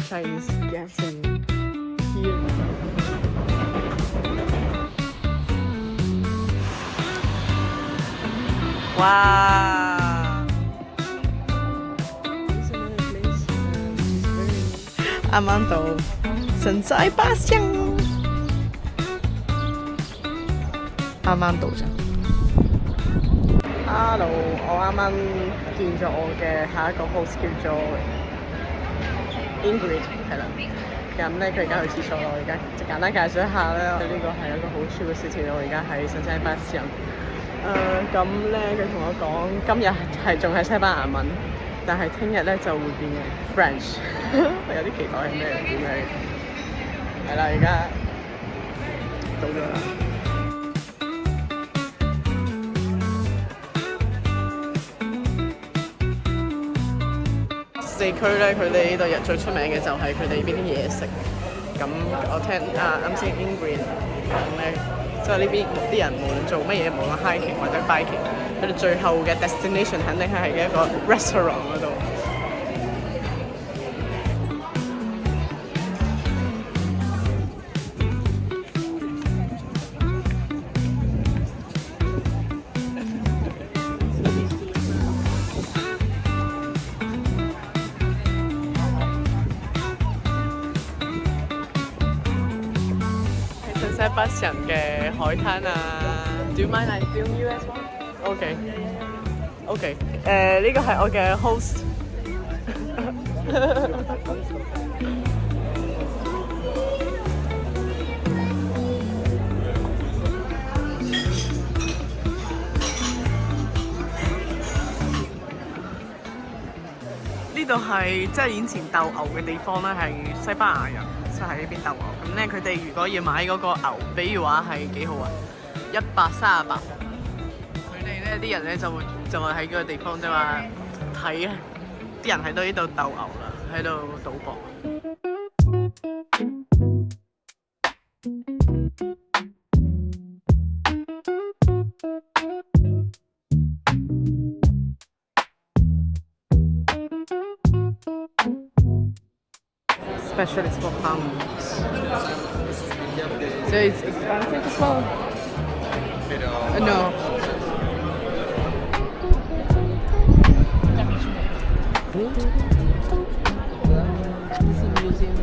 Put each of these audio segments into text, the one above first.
sunshine is getting here. Wow! This is another place which is very...啱啱到神西巴士，啱啱到咋。Hello， 我啱啱見咗我嘅下一個 host 叫做 Ingrid， 係啦。咁咧佢而家去廁所啦，我而家就簡單介紹一下啦。呢個係一個好 chill 嘅 city， 我而家喺新西巴士。咁咧佢同我講，今日係仲係西班牙文，但係聽日咧就會變嘅 French。我有啲期待係咩點樣？係啦，而家到咗啦。地區咧，佢哋呢度最出名嘅就係佢哋呢邊啲嘢食。咁我聽啱先 Ingrid 講咧，即係呢邊啲人無論做乜嘢，無論 hiking 或者 biking， 佢哋最後嘅 destination 肯定係喺一個 restaurant 嗰度。西巴士人嘅海灘啊 ，Do you mind I film you as well? OK， OK， 呢個係我嘅 host 。呢度係即係以前鬥牛嘅地方咧，係西班牙人。就喺呢邊鬥牛，咁咧佢哋如果要買嗰個牛，比如話係幾號啊？138，佢哋咧啲人咧就會喺嗰個地方即係話睇啲人喺度呢度鬥牛啦，喺度賭博。Especially for pounds. So it's expensive as well? No. It's a museum.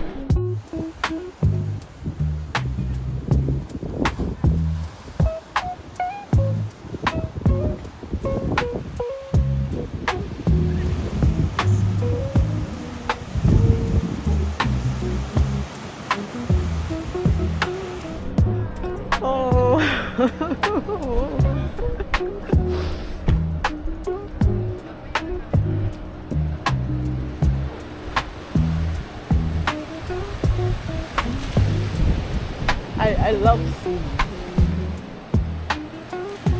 I love food.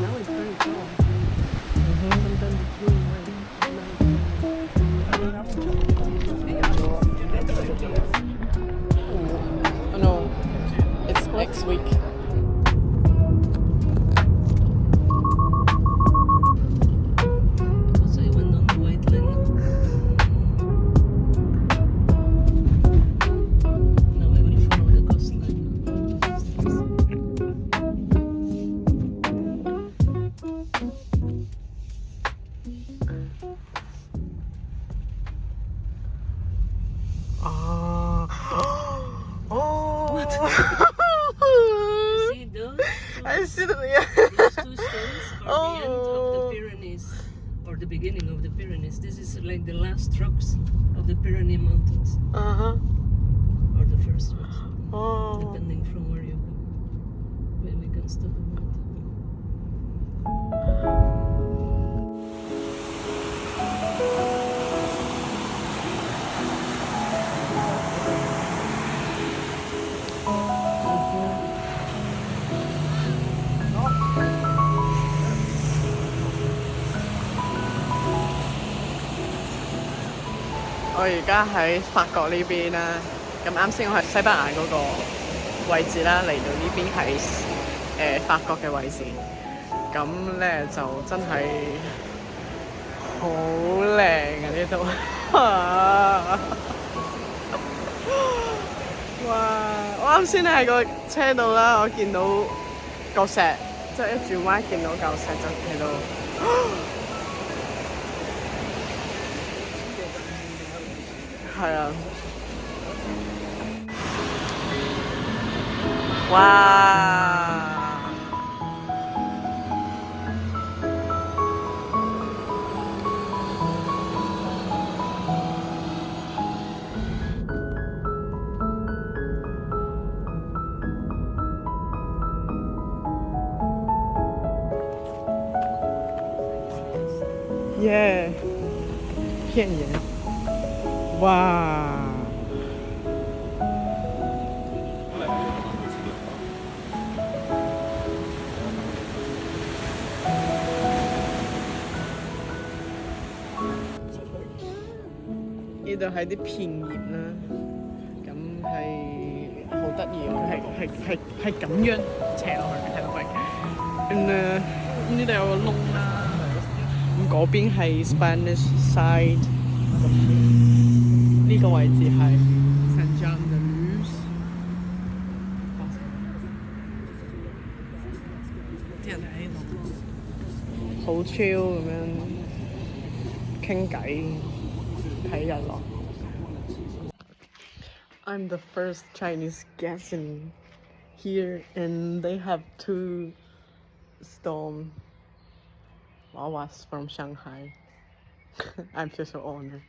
Now it's very cold. Sometimes it's really warm. Oh no, it's next week. I see them, yeah. Those two stones are the end of the Pyrenees, or the beginning of the Pyrenees. This is like the last rocks of the Pyrenees Mountains. Or the first rocks, depending from where you go. When we can stop a minute. 我而家喺法國呢邊啦，咁啱先我喺西班牙嗰個位置啦，嚟到呢邊係法國嘅位置，咁咧就真係好靚啊呢度，哇！我啱先咧喺個車度啦，我見到嚿石，即係一轉彎見到嚿石就喺度。係啊！哇耶！骗人！哇！呢度係啲片葉啦，咁係好得意喎，係咁樣斜落去嘅，睇到未？呢度有個窿啦，咁嗰邊係 Spanish side， 呢個位置係 San Juan de Luz， 啲人喺度好 chill 咁樣傾偈。睇日落。I'm the first Chinese guest in here, and they have 2 storm. I was from Shanghai. I feel so honored.